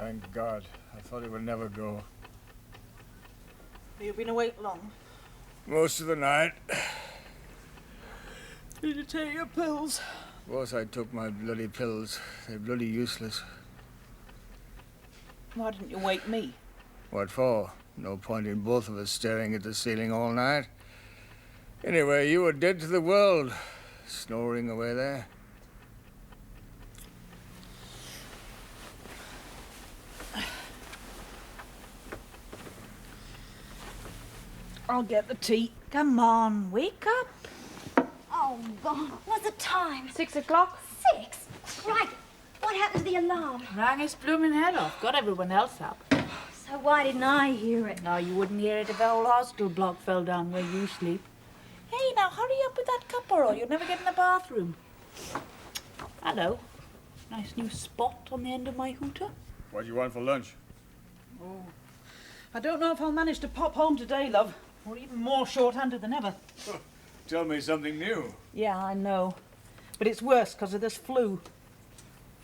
Thank God. I thought he would never go. Have you been awake long? Most of the night. Did you take your pills? Of course I took my bloody pills. They're bloody useless. Why didn't you wake me? What for? No point in both of us staring at the ceiling all night. Anyway, you were dead to the world, snoring away there. I'll get the tea. Come on, wake up. Oh, God. What's the time? 6 o'clock. 6? Right. What happened to the alarm? Rang his blooming head off. Got everyone else up. So why didn't I hear it? No, you wouldn't hear it if the whole hospital block fell down where you sleep. Hey, now hurry up with that cuppa or you'll never get in the bathroom. Hello. Nice new spot on the end of my hooter. What do you want for lunch? Oh, I don't know if I'll manage to pop home today, love. Or even more short-handed than ever. Tell me something new. Yeah, I know. But it's worse because of this flu.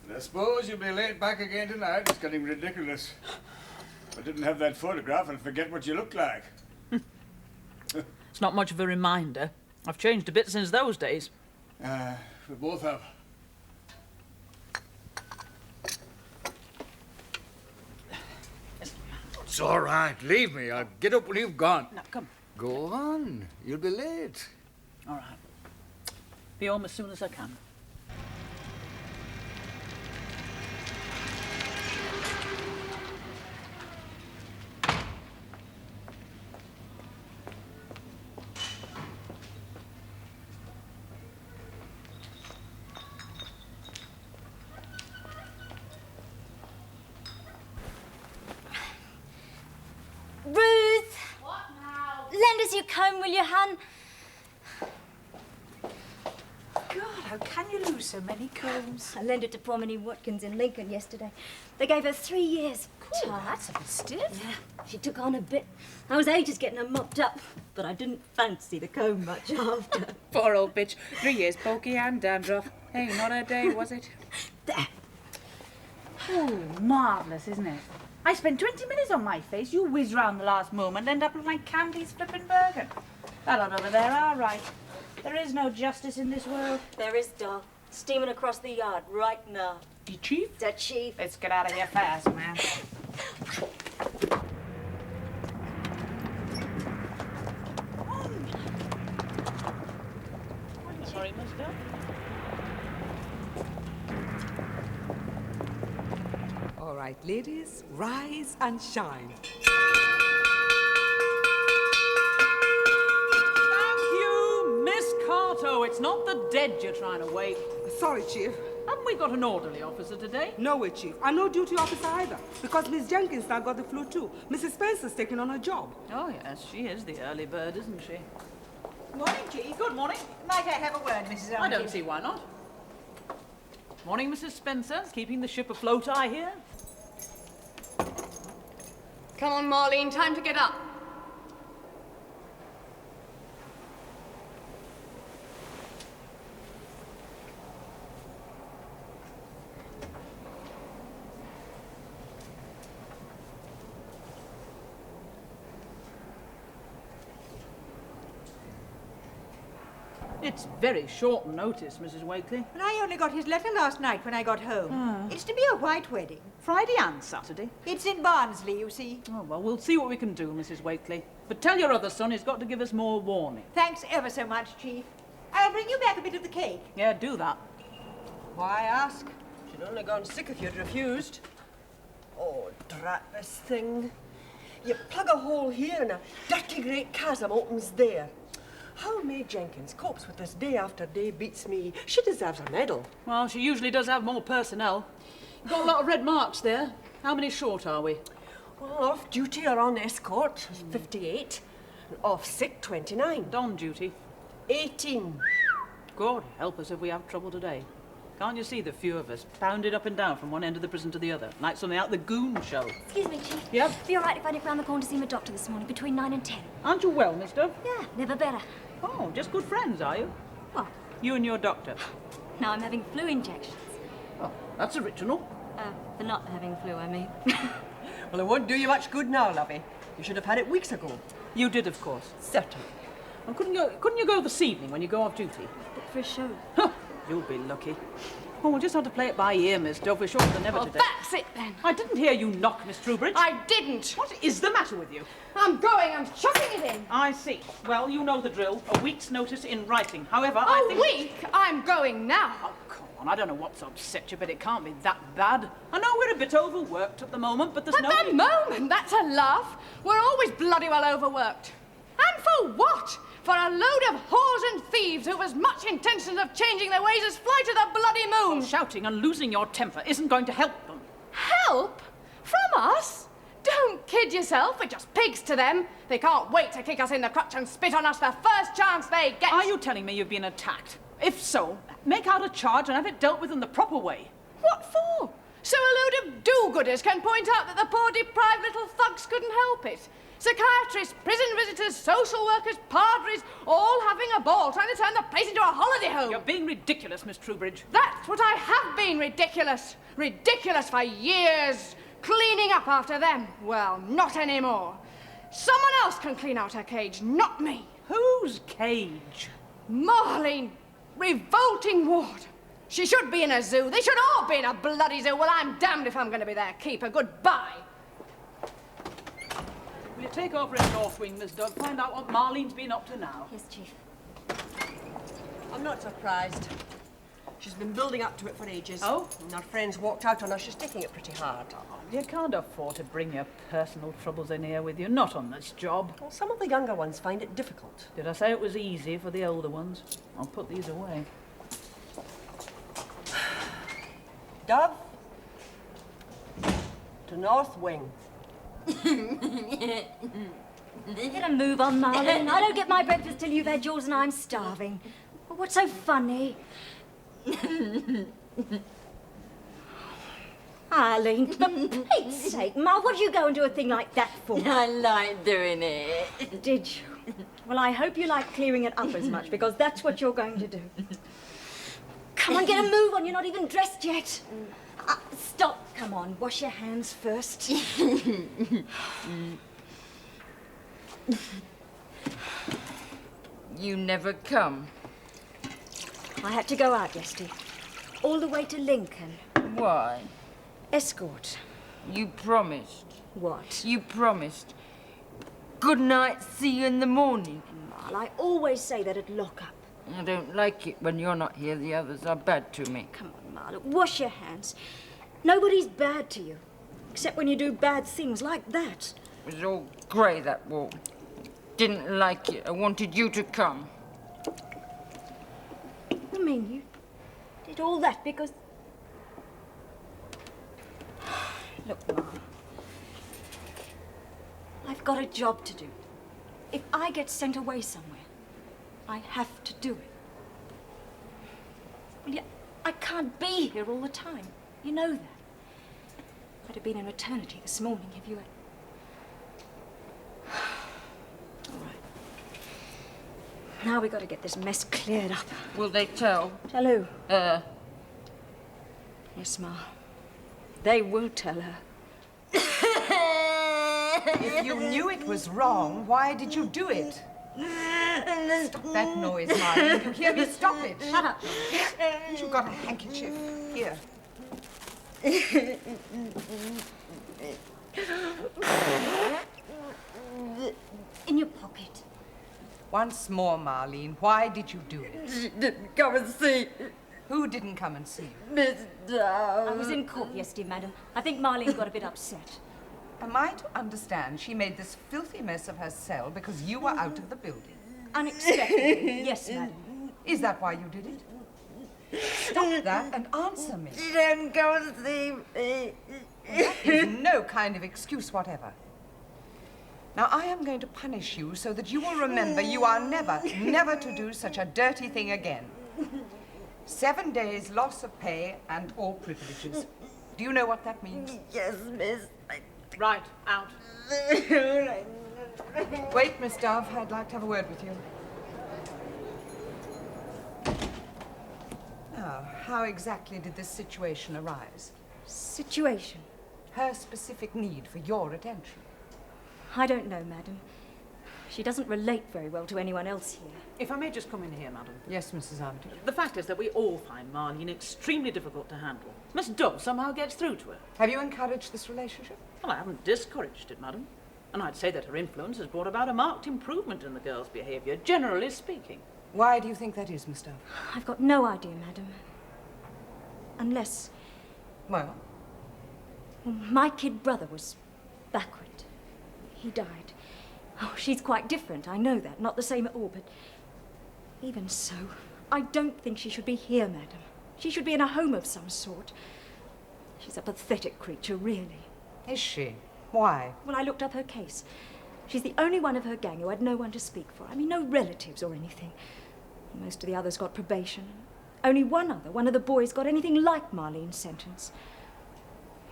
And I suppose you'll be late back again tonight. It's getting ridiculous. If I didn't have that photograph, I'd forget what you looked like. It's not much of a reminder. I've changed a bit since those days. We both have. It's all right. Leave me. I'll get up when you've gone. Now, come. Go on. You'll be late. All right. Be home as soon as I can. Ruth! What now? Lend us your comb, will you, hun? God, how can you lose so many combs? I lent it to poor Minnie Watkins in Lincoln yesterday. They gave her 3 years. Cool, that's a bit stiff. Yeah, she took on a bit. I was ages getting her mopped up, but I didn't fancy the comb much after. Poor old bitch. 3 years pokey and dandruff. Hey, not a day, was it? There. Oh, marvellous, isn't it? I spent 20 minutes on my face. You whiz round the last moment, end up with my Candy's flippin' burger. That lot over there are right. There is no justice in this world. There is, doll. Steaming across the yard right now. The chief? The chief. Let's get out of here fast, man. Sorry, mister. All right, ladies, rise and shine. Thank you, Miss Carto. It's not the dead you're trying to wake. Sorry, Chief. Haven't we got an orderly officer today? No way, Chief. And no duty officer either. Because Miss Jenkins now got the flu too. Mrs. Spencer's taking on her job. Oh, yes, she is the early bird, isn't she? Morning, Chief. Good morning. Might I have a word, Mrs. Armitage? I don't see why not. Morning, Mrs. Spencer. Keeping the ship afloat, I hear. Come on, Marlene, time to get up. It's very short notice, Mrs. Wakely. But I only got his letter last night when I got home. It's to be a white wedding. Friday and Saturday. It's in Barnsley, you see. Oh, well, we'll see what we can do, Mrs. Wakely. But tell your other son he's got to give us more warning. Thanks ever so much, Chief. I'll bring you back a bit of the cake. Yeah, do that. Why ask? She'd only gone sick if you'd refused. Oh, drat this thing. You plug a hole here and a dirty great chasm opens there. How May Jenkins copes with this day after day beats me. She deserves a medal. Well, she usually does have more personnel. You've got a lot of red marks there. How many short are we? Well, off duty or on escort, 58. And off sick, 29. On duty. 18. God help us if we have trouble today. Can't you see the few of us pounded up and down from one end of the prison to the other, like something out of the Goon show? Excuse me, Chief. Yep. Be all right if I nip round the corner to see my doctor this morning between 9 and 10? Aren't you well, Miss Dove? Yeah, never better. Oh, just good friends, are you? What? You and your doctor. Now I'm having flu injections. Oh, that's original. For not having flu, I mean. Well, it won't do you much good now, lovey. You should have had it weeks ago. You did, of course. Certainly. And couldn't you go this evening when you go off duty? But for a show. Huh, you'll be lucky. Oh, we'll just have to play it by ear, Miss Dove. We're short than ever Well, today. that's it then. I didn't hear you knock, Miss Trubridge. I didn't. What is the matter with you? I'm going. I'm chucking it in. I see. Well, you know the drill. A week's notice in writing. However, A week? I'm going now. Oh, come on. I don't know what's upset you, but it can't be that bad. I know we're a bit overworked at the moment, but there's At no... the moment, that's a laugh. We're always bloody well overworked. And for what? For a load of whores and thieves who've as much intention of changing their ways as fly to the bloody moon. Shouting and losing your temper isn't going to help them. Help? From us? Don't kid yourself. We're just pigs to them. They can't wait to kick us in the crutch and spit on us the first chance they get. Are you telling me you've been attacked? If so, make out a charge and have it dealt with in the proper way. What for? So a load of do-gooders can point out that the poor deprived little thugs couldn't help it. Psychiatrists, prison visitors, social workers, padres, all having a ball trying to turn the place into a holiday home. You're being ridiculous, Miss Trubridge. That's what I have been, ridiculous. Ridiculous for years. Cleaning up after them. Well, not anymore. Someone else can clean out her cage, not me. Whose cage? Marlene, revolting ward. She should be in a zoo. They should all be in a bloody zoo. Well, I'm damned if I'm going to be their keeper. Goodbye. Will you take over in North Wing, Miss Dove? Find out what Marlene's been up to now. Yes, Chief. I'm not surprised. She's been building up to it for ages. Oh? And our friends walked out on her. She's taking it pretty hard. You can't afford to bring your personal troubles in here with you, not on this job. Well, some of the younger ones find it difficult. Did I say it was easy for the older ones? I'll put these away. Dove, to North Wing. Get a move on, Marlene. I don't get my breakfast till you've had yours and I'm starving. Well, what's so funny? Arlene, for Pete's sake, Ma, what did you go and do a thing like that for? I like doing it. Did you? Well, I hope you like clearing it up as much, because that's what you're going to do. Come on, get a move on. You're not even dressed yet. Stop. Come on, wash your hands first. You never come. I had to go out yesterday. All the way to Lincoln. Why? Escort. You promised. What? You promised. Good night, see you in the morning. Marl, I always say that at lock-up. I don't like it when you're not here. The others are bad to me. Come on, Marla, wash your hands. Nobody's bad to you, except when you do bad things like that. It was all grey, that wall. Didn't like it. I wanted you to come. I mean, you did all that because... Look, Marla, I've got a job to do. If I get sent away somewhere, I have to do it. Well, yeah, I can't be here all the time. You know that. I'd have been in maternity this morning if you had... All right. Now we got to get this mess cleared up. Will they tell? Tell who? Her. Yes, Ma. They will tell her. If you knew it was wrong, why did you do it? Stop that noise, Marlene. You hear me? Stop it. Shut up. You've got a handkerchief. Here. In your pocket. Once more, Marlene, why did you do it? She didn't come and see Who didn't come and see you? Miss Dove. I was in court yesterday, madam. I think Marlene got a bit upset. Am I to understand she made this filthy mess of her cell because you were out of the building? Unexpectedly. Yes, madam. Is that why you did it? Stop that and answer me. She didn't come and see me. That is no kind of excuse whatever. Now, I am going to punish you so that you will remember you are never, never to do such a dirty thing again. 7 days loss of pay and all privileges. Do you know what that means? Yes, miss. Right, out. Wait, Miss Dove. I'd like to have a word with you. Now, how exactly did this situation arise? Situation? Her specific need for your attention. I don't know, madam. She doesn't relate very well to anyone else here. If I may just come in here, madam. Yes, Mrs. Armitage. The fact is that we all find Marlene extremely difficult to handle. Miss Dove somehow gets through to her. Have you encouraged this relationship? Well, I haven't discouraged it, madam. And I'd say that her influence has brought about a marked improvement in the girl's behaviour, generally speaking. Why do you think that is, Miss Dove? I've got no idea, madam. Unless... Well? Well, my kid brother was backward. He died. Oh, she's quite different, I know that. Not the same at all, but even so, I don't think she should be here, madam. She should be in a home of some sort. She's a pathetic creature, really. Is she? Why? Well, I looked up her case. She's the only one of her gang who had no one to speak for. I mean, no relatives or anything. Most of the others got probation. Only one of the boys, got anything like Marlene's sentence.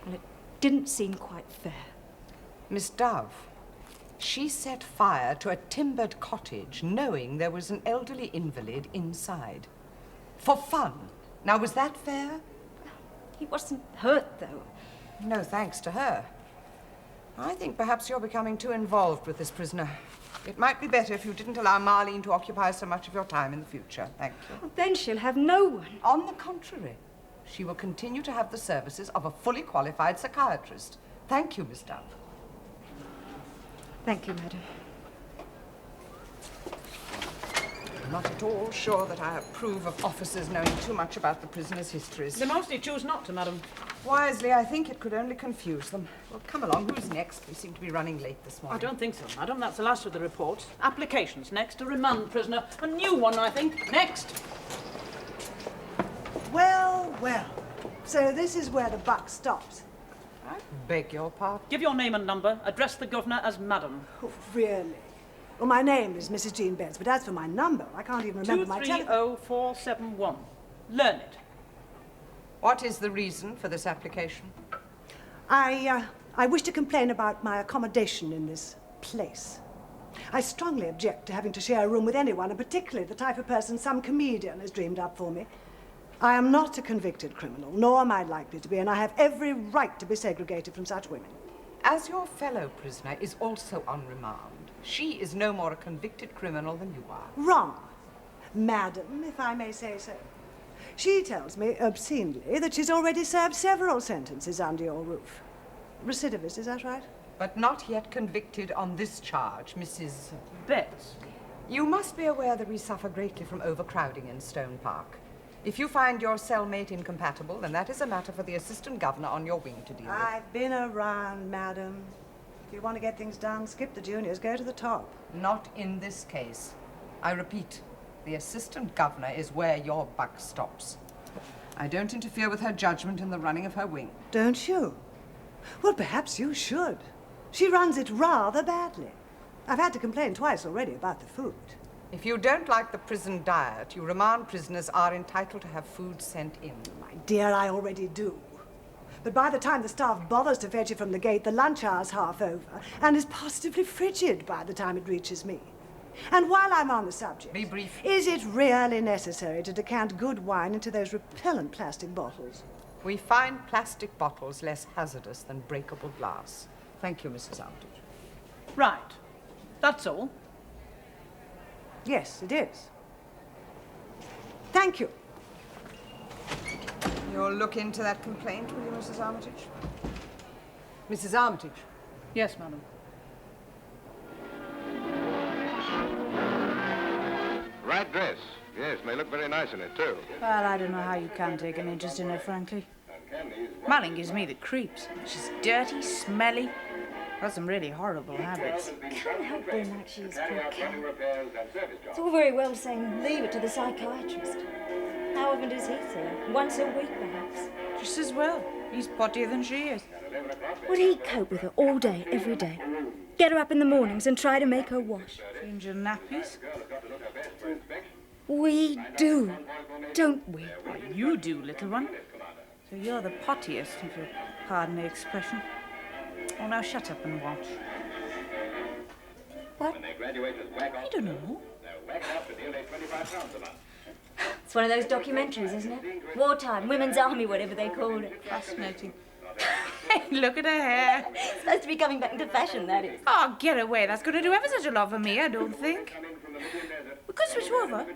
Well, it didn't seem quite fair. Miss Dove, she set fire to a timbered cottage knowing there was an elderly invalid inside. For fun. Now, was that fair? He wasn't hurt, though. No thanks to her. I think perhaps you're becoming too involved with this prisoner. It might be better if you didn't allow Marlene to occupy so much of your time in the future. Thank you. Well, then she'll have no one. On the contrary, she will continue to have the services of a fully qualified psychiatrist. Thank you, Miss Dove. Thank you, madam. I'm not at all sure that I approve of officers knowing too much about the prisoners' histories. They mostly choose not to, madam. Wisely, I think it could only confuse them. Well, come along. Who's next? We seem to be running late this morning. I don't think so, madam. That's the last of the reports. Applications next. A remand prisoner. A new one, I think. Next. Well, well. So this is where the buck stops. I beg your pardon? Give your name and number. Address the governor as madam. Oh, really? Well, my name is Mrs. Jean Betts, but as for my number, I can't even remember my telephone. 230471. Learn it. What is the reason for this application? I wish to complain about my accommodation in this place. I strongly object to having to share a room with anyone, and particularly the type of person some comedian has dreamed up for me. I am not a convicted criminal, nor am I likely to be, and I have every right to be segregated from such women. As your fellow prisoner is also on remand, she is no more a convicted criminal than you are. Wrong. Madam, if I may say so. She tells me, obscenely, that she's already served several sentences under your roof. Recidivist, is that right? But not yet convicted on this charge, Mrs. Betts. You must be aware that we suffer greatly from overcrowding in Stone Park. If you find your cellmate incompatible, then that is a matter for the assistant governor on your wing to deal with. I've been around, madam. If you want to get things done, skip the juniors, go to the top. Not in this case. I repeat, the assistant governor is where your buck stops. I don't interfere with her judgment in the running of her wing. Don't you? Well, perhaps you should. She runs it rather badly. I've had to complain twice already about the food. If you don't like the prison diet, you remand prisoners are entitled to have food sent in. My dear, I already do. But by the time the staff bothers to fetch it from the gate, the lunch hour's half over, and is positively frigid by the time it reaches me. And while I'm on the subject... Be brief. Is it really necessary to decant good wine into those repellent plastic bottles? We find plastic bottles less hazardous than breakable glass. Thank you, Mrs. Armitage. Right. That's all. Yes, it is. Thank you. You'll look into that complaint, will you, Mrs. Armitage? Mrs. Armitage? Yes, madam. Right dress. Yes, may look very nice in it, too. Well, I don't know how you can take an interest in her, frankly. Marlene gives me the creeps. She's dirty, smelly, got some really horrible habits. Can't help being like she is, poor cat. It's all very well saying leave it to the psychiatrist. How often does he see her? Once a week, perhaps. Just as well. He's pottier than she is. Would he cope with her all day, every day? Get her up in the mornings and try to make her wash? Change her nappies? We do, don't we? Well, you do, little one. So you're the pottiest, if you'll pardon the expression. Oh, now shut up and watch. What? I don't know. It's one of those documentaries, isn't it? Wartime, Women's Army, whatever they called it. Fascinating. Hey, look at her hair. It's supposed to be coming back into fashion, that is. Oh, get away. That's going to do ever such a lot for me, I don't think. We could switch over.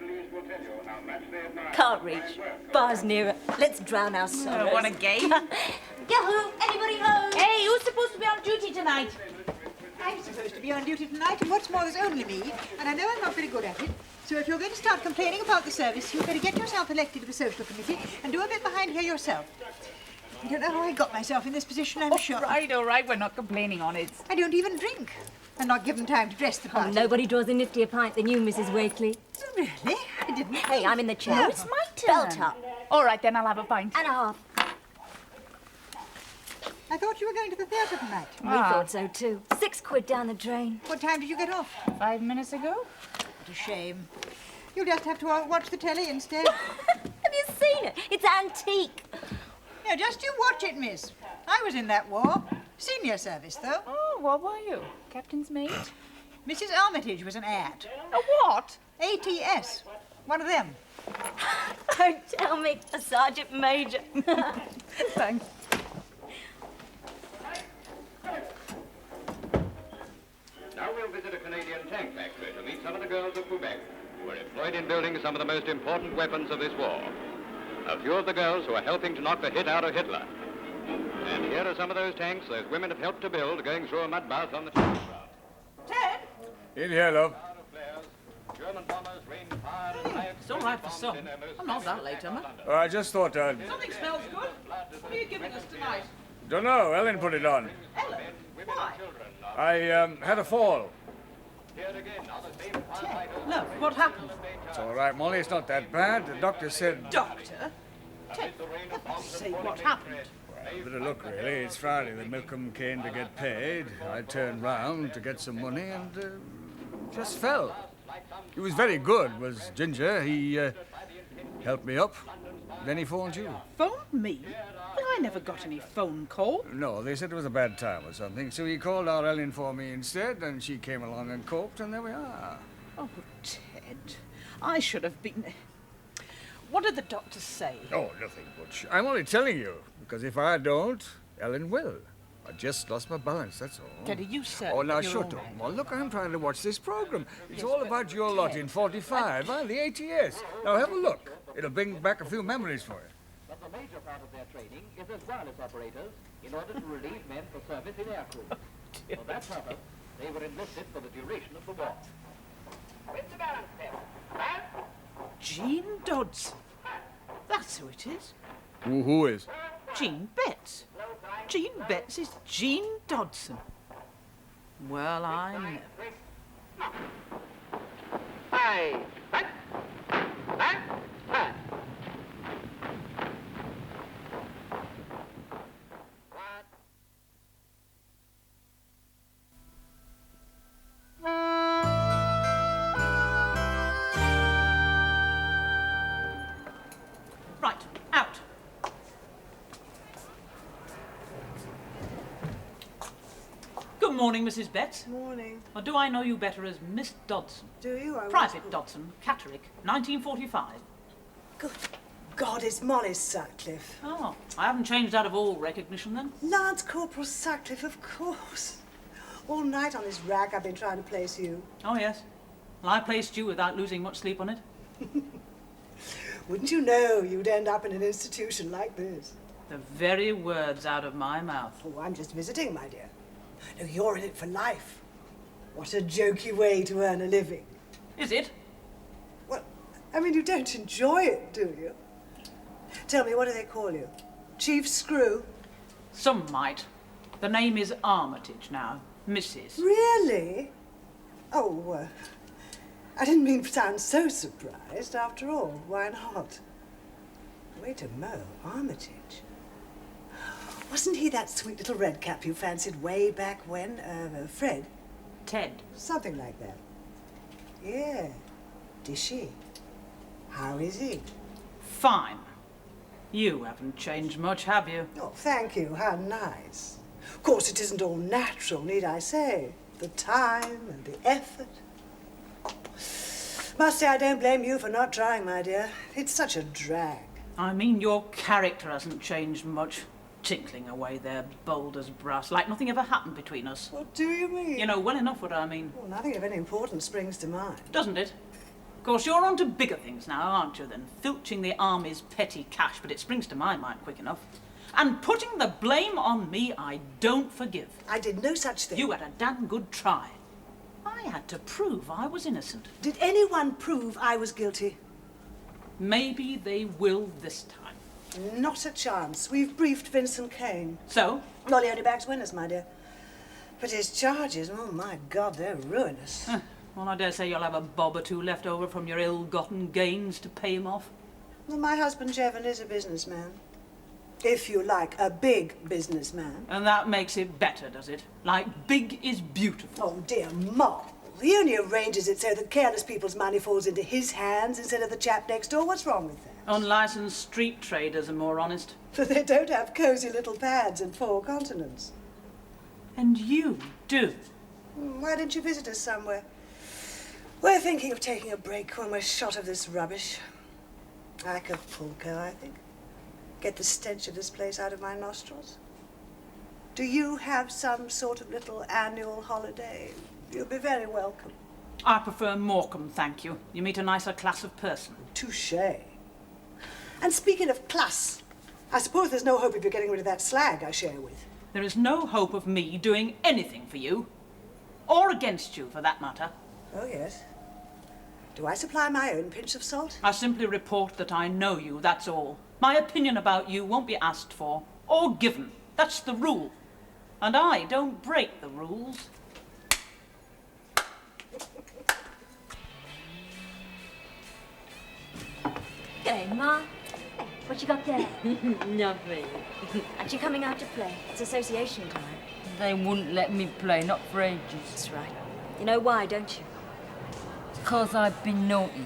Can't reach. Bar's nearer. Let's drown our sorrows. Oh, what a game. Yahoo! Anybody home? Hey, who's supposed to be on duty tonight? I'm supposed to be on duty tonight, and what's more, there's only me, and I know I'm not very good at it. So if you're going to start complaining about the service, you'd better get yourself elected to the social committee and do a bit behind here yourself. I don't know how I got myself in this position, I'm sure. All right, we're not complaining on it. I don't even drink. I'm not given time to dress the Oh, party. nobody draws a niftier pint than you, Mrs. Wakely. Really? I didn't. Hey, I'm in the chair. No, it's my turn. Belt up. All right, then I'll have a pint. And a half. I thought you were going to the theatre tonight. We thought so too. £6 down the drain. What time did you get off? 5 minutes ago. What a shame. You'll just have to watch the telly instead. Have you seen it? It's antique. No, just you watch it, miss. I was in that war. Senior service, though. Oh, what were you? Captain's mate? Mrs. Armitage was an ad. A what? ATS. One of them. Don't tell me. A sergeant major. Thanks. Now we'll visit a Canadian tank factory to meet some of the girls of Quebec who are employed in building some of the most important weapons of this war. A few of the girls who are helping to knock the hit out of Hitler. And here are some of those tanks those women have helped to build going through a mud bath on the tank ground. Ted? In here, love. German bombers rain fire and knives. It's all right for some. I'm not that late, am I? Oh, I just thought I'd... Something smells good. What are you giving us tonight? Don't know. Ellen put it on. Ellen? Why? I had a fall. No, what happened? It's all right, Molly. It's not that bad. The doctor said... Doctor? Ted, for heaven's sake, what happened? A bit of luck, really. It's Friday. The milkman came to get paid. I turned round to get some money and just fell. He was very good, was Ginger. He helped me up. Then he phoned you. Phoned me? Well, I never got any phone call. No, they said it was a bad time or something. So he called our Ellen for me instead, and she came along and coped, and there we are. Oh, Ted, I should have been... What did the doctor say? Oh, nothing much. I'm only telling you, because if I don't, Ellen will. I just lost my balance, that's all. Ted, are you certain? Oh, now you're shut all up. right? Well, look, I'm trying to watch this program. It's all about your lot in 45, huh? The ATS. Now, have a look. It'll bring back a few memories for you. But the major part of their training is as wireless operators in order to relieve men for service in aircrew. For that purpose, they were enlisted for the duration of the war. Mr. Balance, Jean Dodson. That's who it is. Who is? Jean Betts. Jean Betts is Jean Dodson. Well, I know. Hi. Right, out. Good morning, Mrs. Betts. Morning. Or do I know you better as Miss Dodson? Do you? I Private Dodson, Catterick, 1945. Good God, it's Molly Sutcliffe. Oh, I haven't changed out of all recognition then. Lance Corporal Sutcliffe, of course. All night on this rag I've been trying to place you. Oh, yes. Well, I placed you without losing much sleep on it. Wouldn't you know you'd end up in an institution like this? The very words out of my mouth. Oh, I'm just visiting, my dear. No, you're in it for life. What a jokey way to earn a living. Is it? Well, I mean, you don't enjoy it, do you? Tell me, what do they call you? Chief Screw? Some might. The name is Armitage now. Mrs. Really? Oh, I didn't mean to sound so surprised. After all, why not? Wait a mo, Armitage. Wasn't he that sweet little redcap you fancied way back when? Fred? Ted. Something like that. Yeah. Did she? How is he? Fine. You haven't changed much, have you? Oh, thank you. How nice. Of course, it isn't all natural, need I say? The time and the effort. Must say I don't blame you for not trying, my dear. It's such a drag. I mean, your character hasn't changed much. tinkling away there, bold as brass, like nothing ever happened between us. What do you mean? You know well enough what I mean. Well, nothing of any importance springs to mind. Doesn't it? Of course, you're on to bigger things now, aren't you, than filching the army's petty cash, but it springs to my mind quick enough. And putting the blame on me, I don't forgive. I did no such thing. You had a damn good try. I had to prove I was innocent. Did anyone prove I was guilty? Maybe they will this time. Not a chance. We've briefed Vincent Kane. So? Well, he only backs winners, my dear. But his charges, oh my God, they're ruinous. Well, I dare say you'll have a bob or two left over from your ill-gotten gains to pay him off. Well, my husband, Jevon, is a businessman. If you like, a big businessman. And that makes it better, does it? Like, big is beautiful. Oh, dear Mark. He only arranges it so that careless people's money falls into his hands instead of the chap next door. What's wrong with that? Unlicensed street traders are more honest. But they don't have cosy little pads in 4 continents. And you do. Why don't you visit us somewhere? We're thinking of taking a break when we're shot of this rubbish. Acapulco, I think. Get the stench of this place out of my nostrils. Do you have some sort of little annual holiday? You'll be very welcome. I prefer Morecambe, thank you. You meet a nicer class of person. Touché. And speaking of class, I suppose there's no hope of you getting rid of that slag I share with. There is no hope of me doing anything for you. Or against you, for that matter. Oh, yes. Do I supply my own pinch of salt? I simply report that I know you, that's all. My opinion about you won't be asked for, or given. That's the rule. And I don't break the rules. G'day, Ma. Hey, what you got there? Nothing. Aren't you coming out to play? It's association time. They wouldn't let me play, not for ages. That's right. You know why, don't you? Because I've been naughty.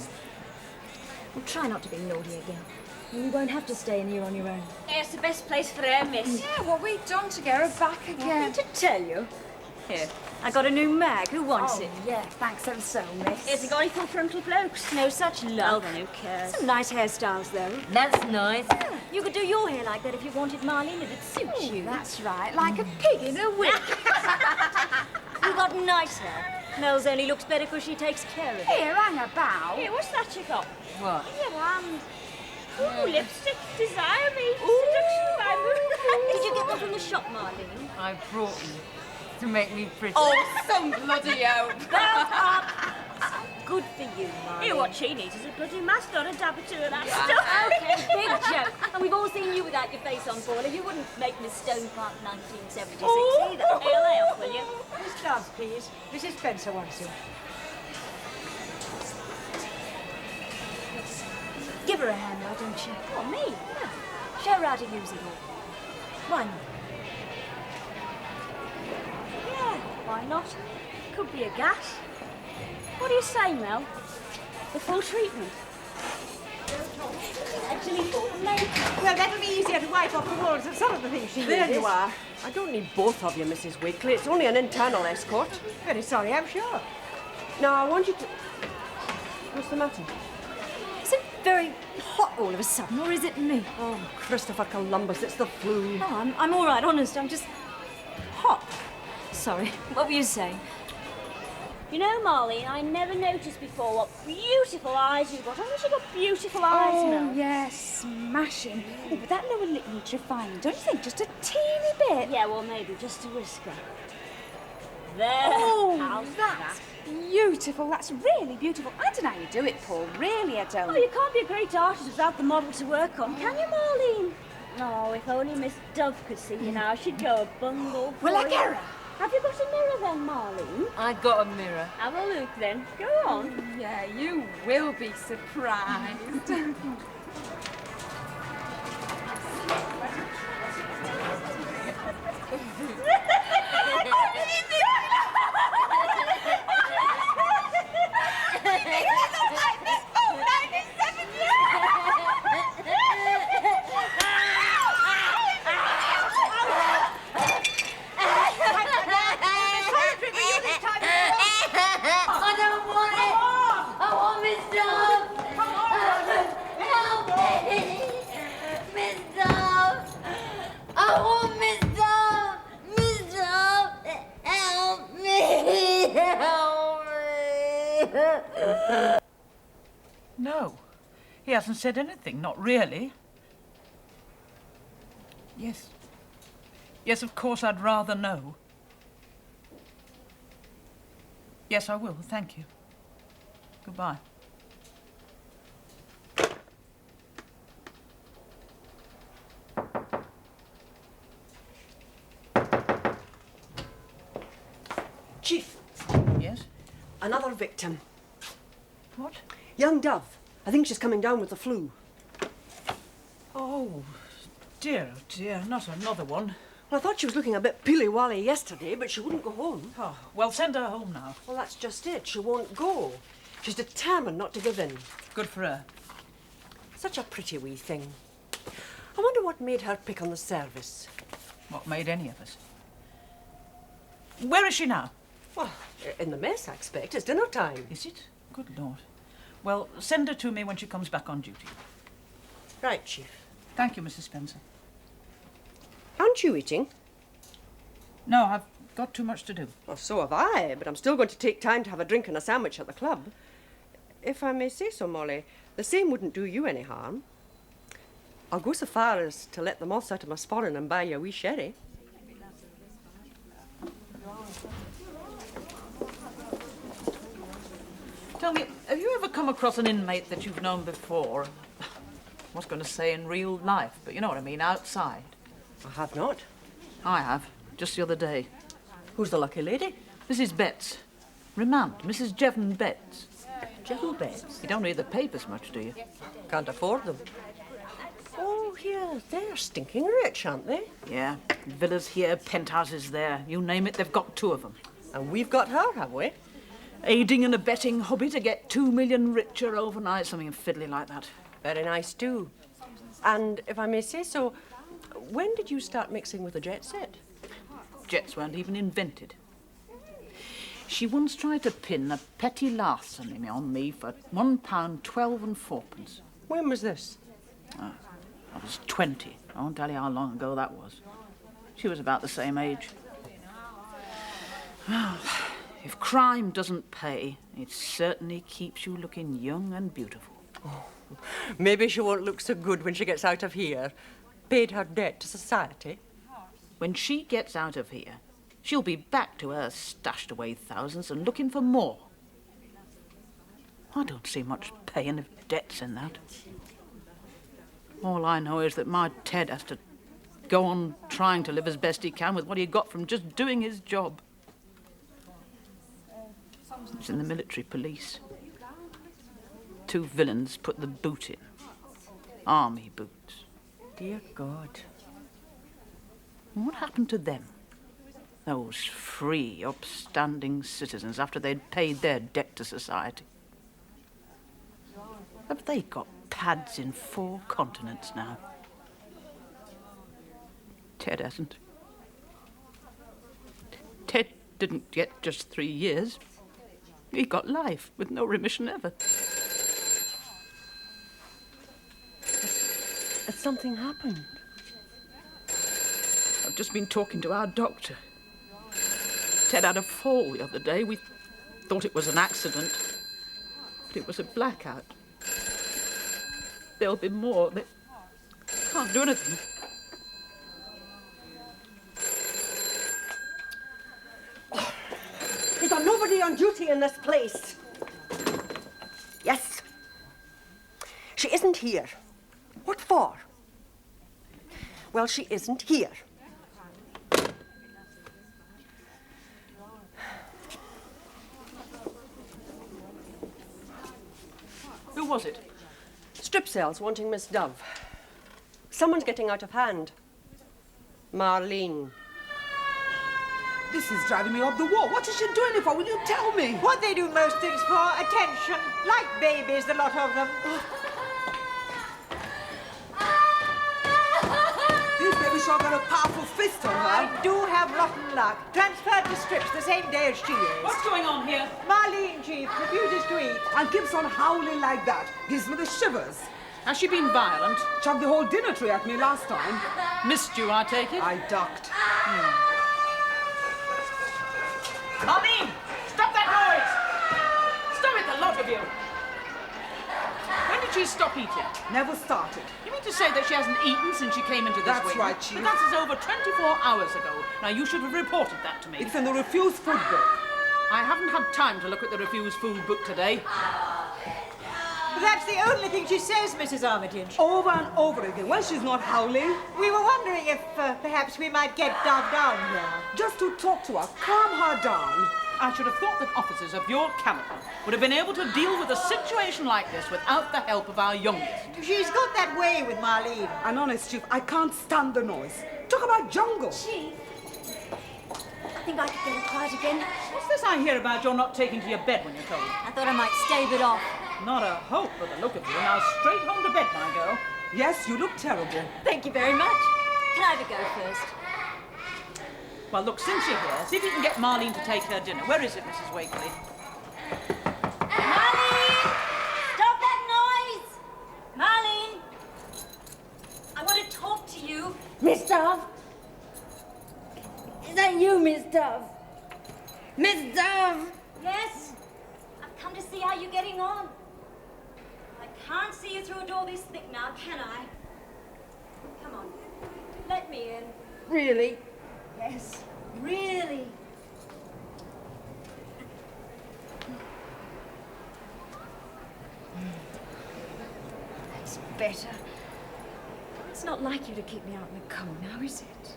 Well, try not to be naughty again. You won't have to stay in here on your own. Yeah, it's the best place for her, miss. Yeah, what we done to get her back again? To tell you. Here, I got a new mag. Who wants it? Yeah, thanks ever so, miss. Has it got any full frontal blokes? No such luck. Oh, then who cares? Some nice hairstyles, though. That's nice. Yeah, you could do your hair like that if you wanted, Marlene. It'd suit you. That's right, like a pig in a wig. You got nice hair. Mel's only looks better because she takes care of it. Here, hang about. Here, what's that you got? What? In your hand. Ooh, lipstick. Desire me. Seduction by moonlight. Did you get them from the shop, Marlene? I brought them to make me pretty. Oh, some bloody hope. Good for you, Marlene. Here, what she needs is a bloody mask, not a dab or two of that Yeah. stuff. Okay, big joke. And we've all seen you without your face on, Paula. You wouldn't make Miss Stone Park 1976 either. Hey, lay off, will you? Miss Dove, please. Mrs. Spencer wants you. Give her a hand, why don't you? Oh, me? Yeah. Show her how to use it all. Why not? Yeah, why not? Could be a gas. What do you say, Mel? The full treatment? Actually, full makeup. Well, that'll be easier to wipe off the walls of some of the things she There uses. you are. I don't need both of you, Mrs. Weekly. It's only an internal escort. Very sorry, I'm sure. Now, I want you to... What's the matter? Is it very hot all of a sudden, or is it me? Oh, Christopher Columbus, it's the flu. No, I'm all right, honest. I'm just hot. Sorry. What were you saying? You know, Marlene, I never noticed before what beautiful eyes you've got. I wish you got beautiful eyes, Mel. yes, smashing. Oh, but that lower lip needs refining, don't you think? Just a teeny bit. Yeah, well, maybe just a whisker. There. Oh, How's that's that? beautiful. That's really beautiful. I don't know how you do it, Paul. Really, I don't. Oh, you can't be a great artist without the model to work on, can you, Marlene? Oh, if only Miss Dove could see you now, she'd go a bungle for Will I you. get her? Have you got a mirror then, Marlene? I got a mirror. Have a look then. Go on. Yeah, you will be surprised. I don't want it. I want Miss Dove. Help He hasn't said anything, not really. Yes. Yes, of course, I'd rather know. Yes, I will, thank you. Goodbye. Chief. Yes? Another victim. What? Young Dove. I think she's coming down with the flu. Oh, dear, not another one. Well, I thought she was looking a bit pilly-wally yesterday, but she wouldn't go home. Oh, well, send her home now. Well, that's just it. She won't go. She's determined not to give in. Good for her. Such a pretty wee thing. I wonder what made her pick on the service. What made any of us? Where is she now? Well, in the mess, I expect. It's dinner time. Is it? Good Lord. Well, send her to me when she comes back on duty. Right, Chief. Thank you, Mrs. Spencer. Aren't you eating? No, I've got too much to do. Well, so have I, but I'm still going to take time to have a drink and a sandwich at the club. If I may say so, Molly, the same wouldn't do you any harm. I'll go so far as to let the moths out of my sporran and buy you a wee sherry. Tell me, have you ever come across an inmate that you've known before? I was going to say in real life, but you know what I mean, outside. I have not. I have, just the other day. Who's the lucky lady? Mrs. Betts. Remand, Mrs. Jevon Betts. Jevon Betts? You don't read the papers much, do you? Can't afford them. Oh, yeah, they're stinking rich, aren't they? Yeah, villas here, penthouses there. You name it, they've got 2 of them. And we've got her, have we? Aiding and abetting hobby to get 2 million richer overnight, something fiddly like that. Very nice, too. And if I may say so, when did you start mixing with the jet set? Jets weren't even invented. She once tried to pin a petty larceny on me for £1.12 and 4pence. When was this? I was 20. I won't tell you how long ago that was. She was about the same age. Well, if crime doesn't pay, it certainly keeps you looking young and beautiful. Oh, maybe she won't look so good when she gets out of here. Paid her debt to society. When she gets out of here, she'll be back to her stashed away thousands and looking for more. I don't see much paying of debts in that. All I know is that my Ted has to go on trying to live as best he can with what he got from just doing his job. He's in the military police. 2 villains put the boot in. Army boots. Dear God. What happened to them? Those free, upstanding citizens after they'd paid their debt to society. Have they got pads in 4 continents now? Ted hasn't. Ted didn't get just 3 years. He got life with no remission ever. Has something happened? I've just been talking to our doctor. Ted had a fall the other day. We thought it was an accident, but it was a blackout. There'll be more. They can't do anything. Is there nobody on duty in this place? Yes. She isn't here. What for? Well, she isn't here. Who was it? Strip cells wanting Miss Dove. Someone's getting out of hand. Marlene. This is driving me up the wall. What is she doing it for? Will you tell me? What they do most things for, attention. Like babies, the lot of them. These babies sure got a powerful fist on her. I do have rotten luck. Transferred to Strips the same day as she is. What's going on here? Marlene, Chief, refuses to eat. And keeps on howling like that. Gives me the shivers. Has she been violent? Chucked the whole dinner tray at me last time. Missed you, I take it? I ducked. Marlene! Stop that noise! Stop it, the lot of you! When did she's stopped eating? Never started. You mean to say that she hasn't eaten since she came into this That's wing? right, Chief. But that is over 24 hours ago. Now, you should have reported that to me. It's in the refused food book. I haven't had time to look at the refused food book today. But that's the only thing she says, Mrs. Armitage. Over and over again, when she's not howling. We were wondering if perhaps we might get Dove down here. Just to talk to her, calm her down. I should have thought that officers of your caliber would have been able to deal with a situation like this without the help of our youngest. She's got that way with Marlene. And honest, Chief, I can't stand the noise. Talk about jungle. Chief, I think I could get her quiet again. What's this I hear about your not taking to your bed when you're told? I thought I might stave it off. Not a hope for the look of you. Now straight home to bed, my girl. Yes, you look terrible. Thank you very much. Can I have a go first? Well, look, since you're here, see if you can get Marlene to take her dinner. Where is it, Mrs. Wakely? Marlene! Stop that noise! Marlene! I want to talk to you. Miss Dove? Is that you, Miss Dove? Miss Dove! Yes? I've come to see how you're getting on. I can't see you through a door this thick now, can I? Come on. Let me in. Really? Yes, really. That's better. It's not like you to keep me out in the cold now, is it?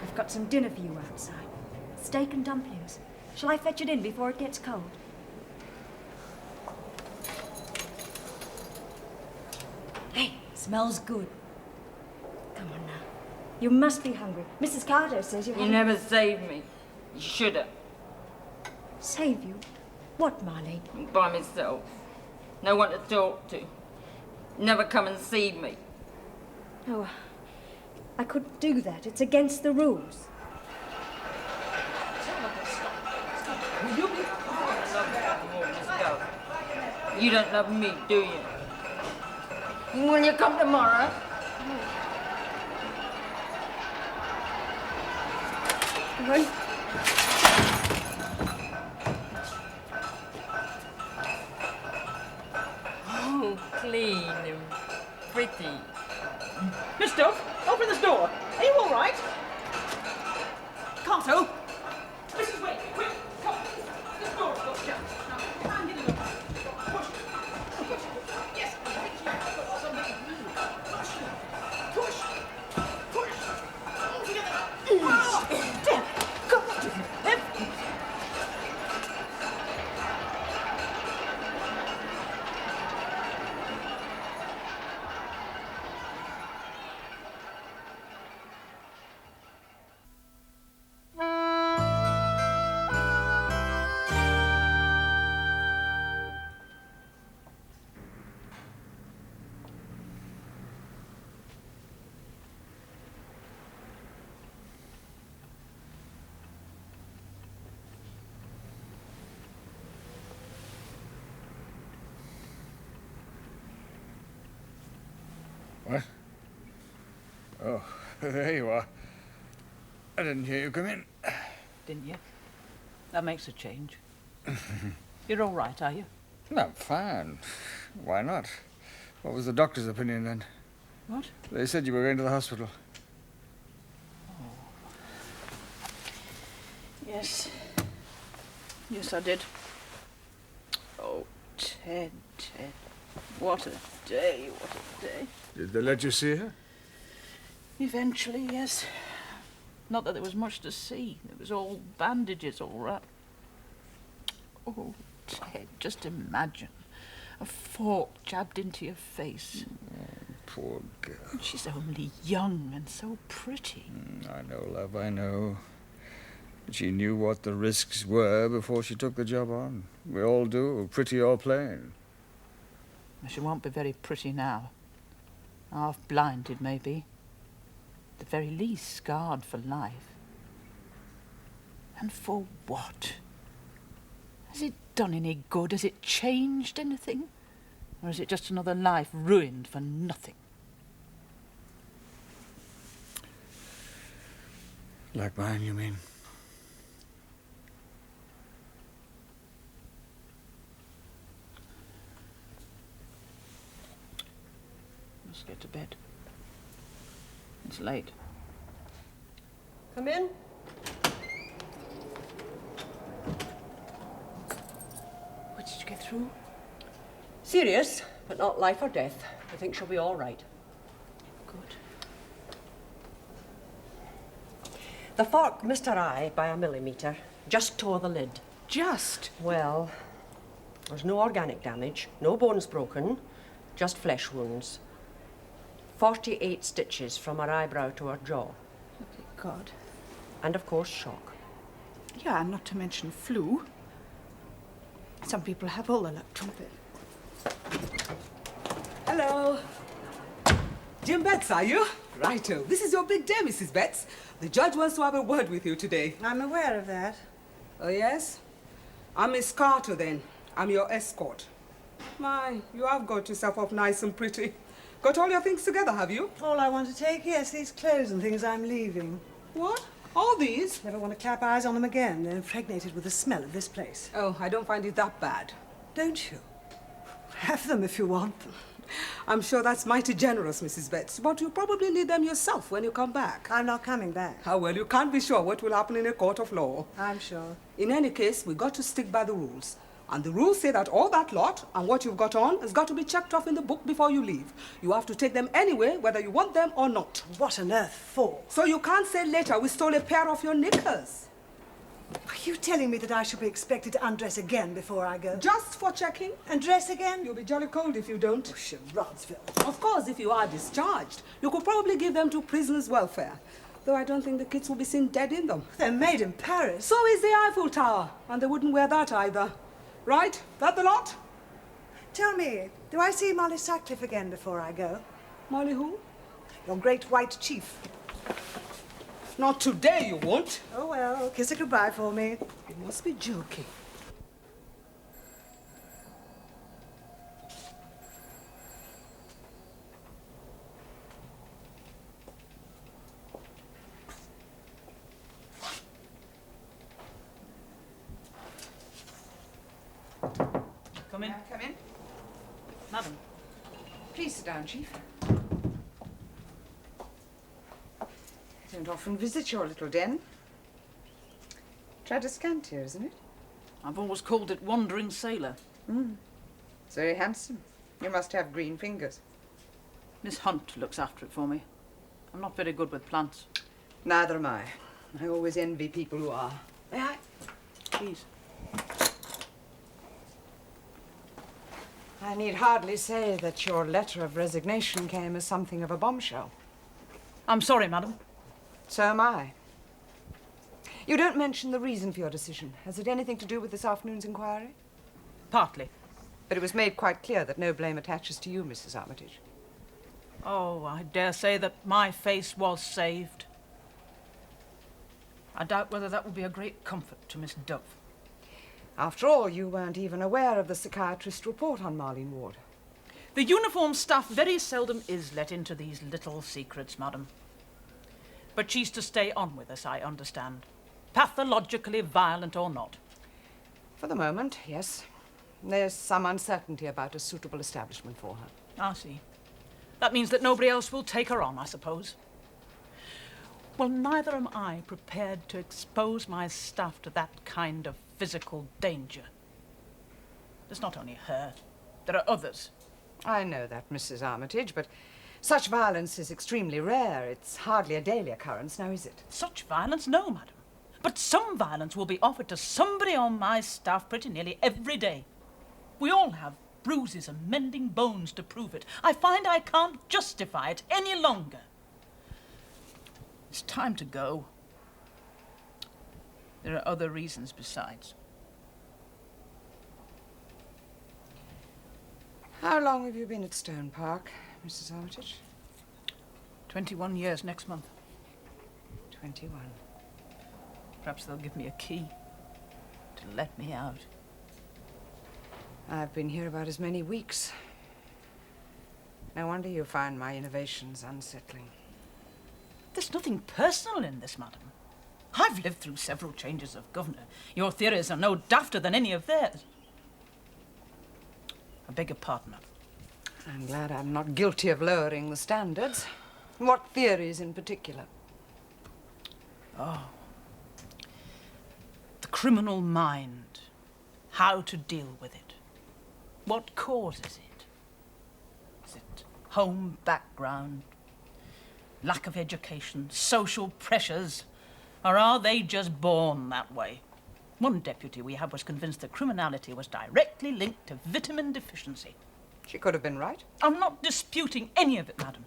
I've got some dinner for you outside. Steak and dumplings. Shall I fetch it in before it gets cold? Hey, smells good. Come on now. You must be hungry. Mrs. Carter says you're You never saved me. You should have. Save you? What, Marlene? By myself. No one to talk to. Never come and see me. Oh, I couldn't do that. It's against the rules. Will you be You don't love me, do you? Will you come tomorrow? Right. Oh, clean and pretty. Miss Dove, open this door. Are you all right? Carto! Mrs. Wade, quick, come. This door's got shut. Now, try and get it open. Push. Push. Yes, I think you have got something. Push. Push. Push. All together. Oh, damn. Go. What? Oh, there you are. I didn't hear you come in. Didn't you? That makes a change. You're all right, are you? I'm fine. Why not? What was the doctor's opinion then? What? They said you were going to the hospital. Yes. Yes, I did. Oh, Ted. What a day, what a day. Did they let you see her? Eventually, yes. Not that there was much to see. It was all bandages, all wrapped. Oh, Ted, just imagine. A fork jabbed into your face. Poor girl. And she's only young and so pretty. I know, love, I know. But she knew what the risks were before she took the job on. We all do, pretty or plain. She won't be very pretty now. Half blinded, maybe. At the very least, scarred for life. And for what? Has it done any good? Has it changed anything? Or is it just another life ruined for nothing? Like mine, you mean? Let's get to bed. It's late. Come in. What did you get through? Serious, but not life or death. I think she'll be all right. Good. The fork missed her eye by a millimetre. Just tore the lid. Just? Well, there's no organic damage, no bones broken, just flesh wounds. 48 stitches from her eyebrow to her jaw. Okay, God. And of course, shock. Yeah, and not to mention flu. Some people have all the luck, don't they? Hello. Jim Betts, are you? Righto. This is your big day, Mrs. Betts. The judge wants to have a word with you today. I'm aware of that. Oh, yes? I'm Miss Carter, then. I'm your escort. My, you have got yourself up nice and pretty. Got all your things together, have you? All I want to take, yes, these clothes and things I'm leaving. What? All these? Never want to clap eyes on them again. They're impregnated with the smell of this place. Oh, I don't find it that bad. Don't you? Have them if you want them. I'm sure that's mighty generous, Mrs. Betts, but you probably need them yourself when you come back. I'm not coming back. How well, you can't be sure what will happen in a court of law. I'm sure. In any case, we've got to stick by the rules. And the rules say that all that lot and what you've got on has got to be checked off in the book before you leave. You have to take them anyway, whether you want them or not. What on earth for? So you can't say later we stole a pair of your knickers. Are you telling me that I shall be expected to undress again before I go? Just for checking. And dress again? You'll be jolly cold if you don't. Oh, Sharadsville. Of course, if you are discharged, you could probably give them to prisoners' welfare. Though I don't think the kids will be seen dead in them. They're made in Paris. So is the Eiffel Tower, and they wouldn't wear that either. Right? That the lot? Tell me, do I see Molly Sutcliffe again before I go? Molly who? Your great white chief. Not today, you won't. Oh, well, kiss her goodbye for me. You must be joking. Come in. Come in. Madam. Please sit down, Chief. I don't often visit your little den. Rather scant here, isn't it? I've always called it Wandering Sailor. It's very handsome. You must have green fingers. Miss Hunt looks after it for me. I'm not very good with plants. Neither am I. I always envy people who are. May I? Please. I need hardly say that your letter of resignation came as something of a bombshell. I'm sorry, madam. So am I. You don't mention the reason for your decision. Has it anything to do with this afternoon's inquiry? Partly. But it was made quite clear that no blame attaches to you, Mrs. Armitage. Oh, I dare say that my face was saved. I doubt whether that would be a great comfort to Miss Dove. After all, you weren't even aware of the psychiatrist's report on Marlene Ward. The uniformed staff very seldom is let into these little secrets, madam. But she's to stay on with us, I understand. Pathologically violent or not. For the moment, yes. There's some uncertainty about a suitable establishment for her. I see. That means that nobody else will take her on, I suppose. Well, neither am I prepared to expose my staff to that kind of physical danger. There's not only her. There are others. I know that, Mrs. Armitage, but such violence is extremely rare. It's hardly a daily occurrence, now is it? Such violence? No, madam. But some violence will be offered to somebody on my staff pretty nearly every day. We all have bruises and mending bones to prove it. I find I can't justify it any longer. It's time to go. There are other reasons besides. How long have you been at Stone Park, Mrs. Armitage? 21 years next month. 21. Perhaps they'll give me a key to let me out. I've been here about as many weeks. No wonder you find my innovations unsettling. There's nothing personal in this, madam. I've lived through several changes of governor. Your theories are no dafter than any of theirs. I beg your pardon, madam. I'm glad I'm not guilty of lowering the standards. What theories in particular? Oh. The criminal mind. How to deal with it. What causes it? Is it home background? Lack of education? Social pressures? Or are they just born that way? One deputy we had was convinced that criminality was directly linked to vitamin deficiency. She could have been right. I'm not disputing any of it, madam.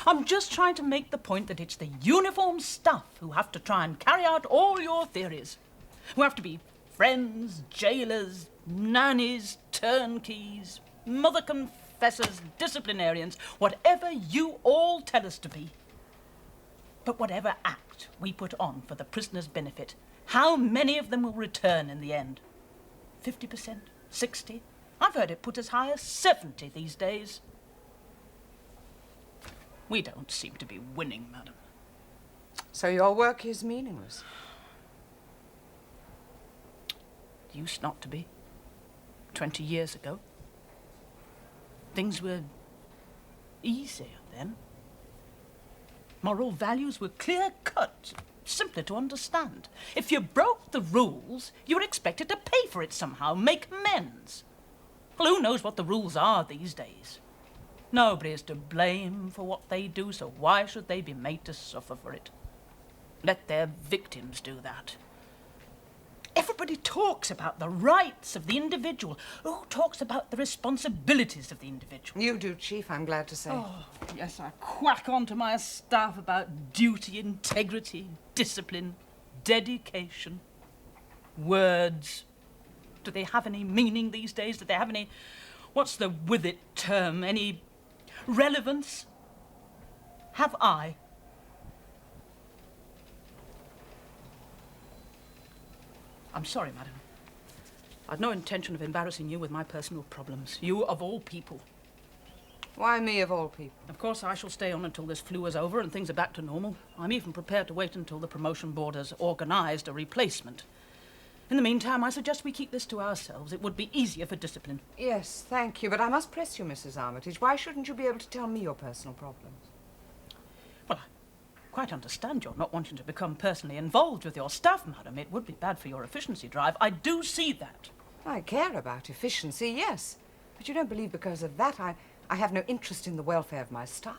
I'm just trying to make the point that it's the uniformed staff who have to try and carry out all your theories. Who have to be friends, jailers, nannies, turnkeys, mother confessors, disciplinarians, whatever you all tell us to be. But whatever act we put on for the prisoner's benefit, how many of them will return in the end? 50%? 60%? I've heard it put as high as 70% these days. We don't seem to be winning, madam. So your work is meaningless? It used not to be. 20 years ago. Things were easier then. Moral values were clear-cut, simpler to understand. If you broke the rules, you were expected to pay for it somehow, make amends. Well, who knows what the rules are these days? Nobody is to blame for what they do, so why should they be made to suffer for it? Let their victims do that. Everybody talks about the rights of the individual. Who talks about the responsibilities of the individual? You do, Chief, I'm glad to say. Oh, yes, I quack on to my staff about duty, integrity, discipline, dedication, words. Do they have any meaning these days? Do they have any, what's the with it term, any relevance? Have I? I'm sorry, madam. I'd no intention of embarrassing you with my personal problems. You of all people. Why me of all people? Of course, I shall stay on until this flu is over and things are back to normal. I'm even prepared to wait until the promotion board has organised a replacement. In the meantime, I suggest we keep this to ourselves. It would be easier for discipline. Yes, thank you, but I must press you, Mrs. Armitage. Why shouldn't you be able to tell me your personal problems? Well, I quite understand you're not wanting to become personally involved with your staff, madam. It would be bad for your efficiency drive. I do see that. I care about efficiency, yes. But you don't believe because of that I have no interest in the welfare of my staff?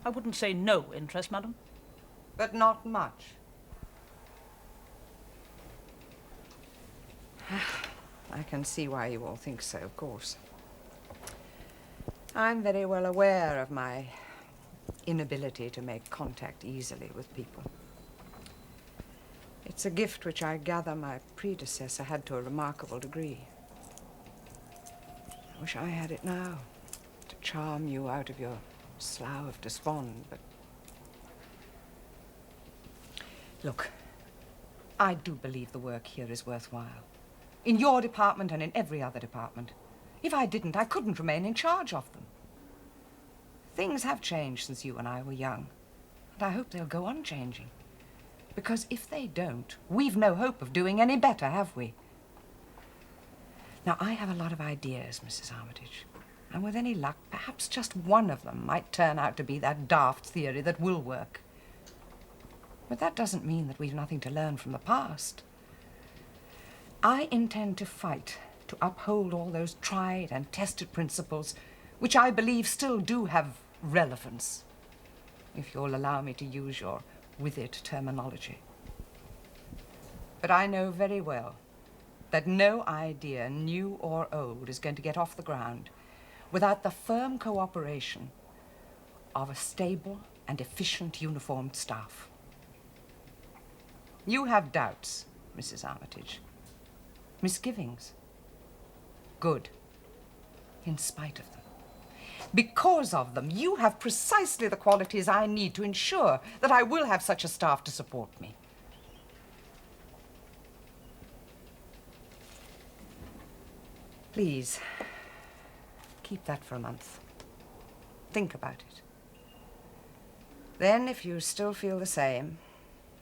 I wouldn't say no interest, madam. But not much. I can see why you all think so, of course. I'm very well aware of my inability to make contact easily with people. It's a gift which I gather my predecessor had to a remarkable degree. I wish I had it now, to charm you out of your slough of despond, but... Look, I do believe the work here is worthwhile. In your department and in every other department. If I didn't, I couldn't remain in charge of them. Things have changed since you and I were young, and I hope they'll go on changing. Because if they don't, we've no hope of doing any better, have we? Now, I have a lot of ideas, Mrs. Armitage, and with any luck, perhaps just one of them might turn out to be that daft theory that will work. But that doesn't mean that we've nothing to learn from the past. I intend to fight to uphold all those tried and tested principles which I believe still do have relevance, if you'll allow me to use your with-it terminology. But I know very well that no idea, new or old, is going to get off the ground without the firm cooperation of a stable and efficient uniformed staff. You have doubts, Mrs. Armitage. Misgivings. Good. In spite of them. Because of them, you have precisely the qualities I need to ensure that I will have such a staff to support me. Please, keep that for a month. Think about it. Then, if you still feel the same,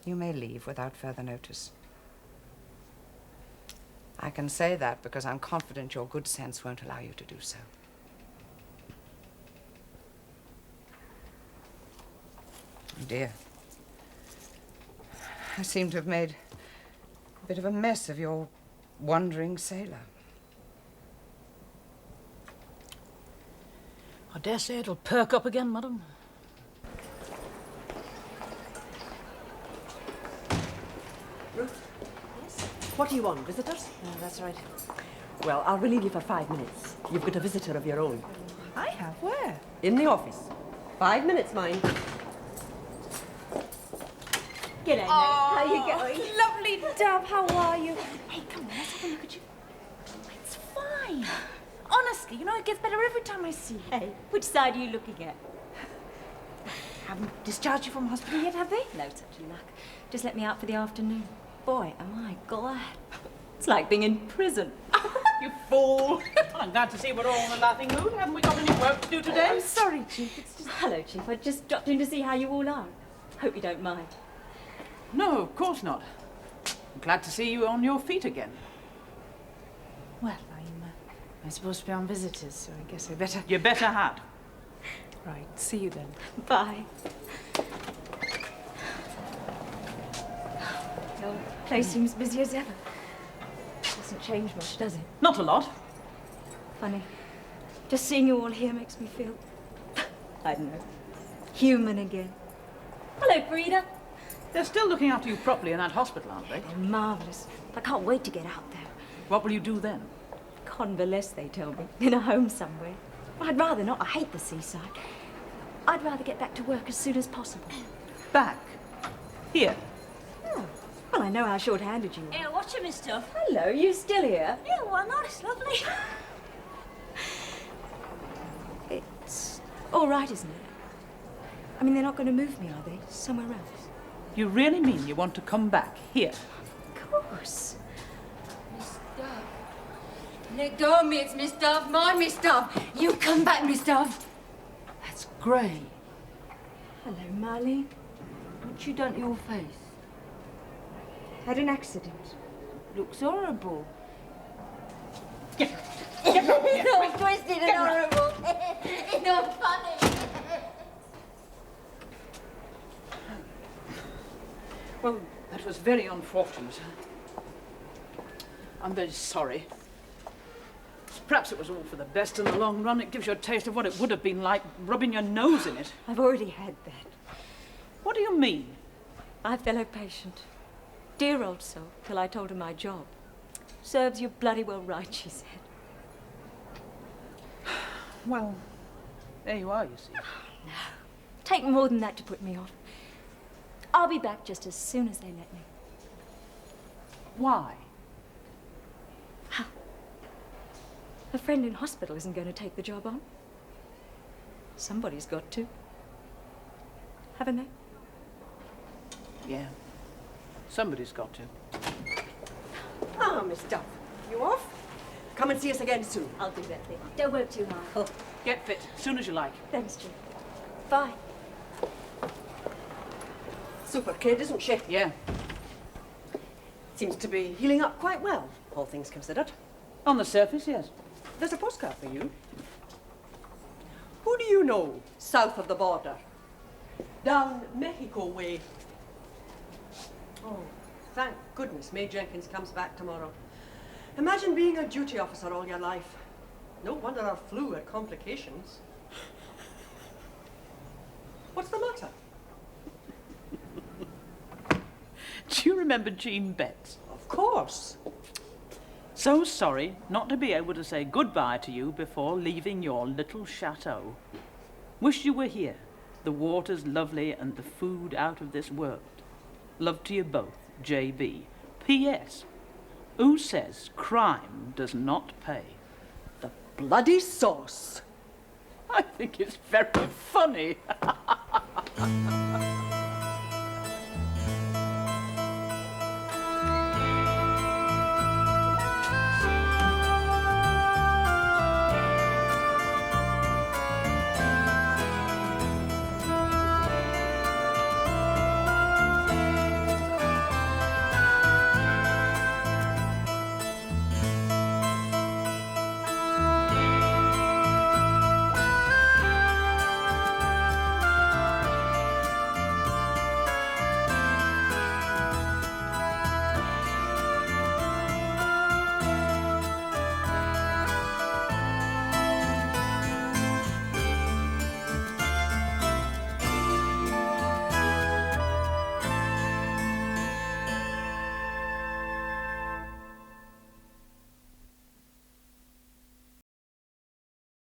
you may leave without further notice. I can say that because I'm confident your good sense won't allow you to do so. Dear. I seem to have made a bit of a mess of your wandering sailor. I dare say it'll perk up again, madam. Ruth? Yes? What do you want? Visitors? That's right. Well, I'll relieve you for 5 minutes. You've got a visitor of your own. I have? Where? In the office. 5 minutes, mind. G'day, mate. How you going? Lovely Dove, how are you? Hey, come on, let's have a look at you. It's fine. Honestly, you know, it gets better every time I see you. Hey, which side are you looking at? Haven't discharged you from hospital yet, have they? No such luck. Just let me out for the afternoon. Boy, am I glad. It's like being in prison. You fool! I'm glad to see we're all in a laughing mood. Haven't we got any work to do today? I'm sorry, Chief. It's just... Hello, Chief. I just dropped in to see how you all are. Hope you don't mind. No, of course not. I'm glad to see you on your feet again. Well, I'm supposed to be on visitors, so I guess I better... You better had. Right, see you then. Bye. Your place seems busy as ever. Doesn't change much, does it? Not a lot. Funny. Just seeing you all here makes me feel... I don't know. Human again. Hello, Frida. They're still looking after you properly in that hospital, aren't they? They're marvellous. I can't wait to get out there. What will you do then? Convalesce, they tell me. In a home somewhere. I'd rather not. I hate the seaside. I'd rather get back to work as soon as possible. Back? Here? Oh. Well, I know how short-handed you are. Yeah, watch him and stuff. Hello, you still here? Yeah, why not? It's lovely. It's all right, isn't it? I mean, they're not going to move me, are they? Somewhere else? You really mean you want to come back here? Of course. Miss Dove. Let go of me, it's Miss Dove. Mind Miss Dove. You come back, Miss Dove. That's grey. Hello, Marlene. What you done to your face? Had an accident. Looks horrible. It's all twisted and horrible. It's not funny. Well, that was very unfortunate. I'm very sorry. Perhaps it was all for the best in the long run. It gives you a taste of what it would have been like rubbing your nose in it. I've already had that. What do you mean? My fellow patient. Dear old soul, till I told her my job. Serves you bloody well right, she said. Well, there you are, you see. No. Take more than that to put me off. I'll be back just as soon as they let me. Why? A friend in hospital isn't going to take the job on. Somebody's got to. Haven't they? Yeah. Somebody's got to. Ah, Miss Duff, you off? Come and see us again soon. I'll do that thing. Don't work too hard. Oh. Get fit, as soon as you like. Thanks, Jim. Bye. Super kid, isn't she? Yeah. Seems to be healing up quite well, all things considered. On the surface, yes. There's a postcard for you. Who do you know south of the border? Down Mexico way. Oh, thank goodness May Jenkins comes back tomorrow. Imagine being a duty officer all your life. No wonder our flu had complications. What's the matter? Do you remember Jean Betts? Of course. So sorry not to be able to say goodbye to you before leaving your little chateau. Wish you were here. The water's lovely and the food out of this world. Love to you both, J.B. P.S. Who says crime does not pay? The bloody sauce. I think it's very funny.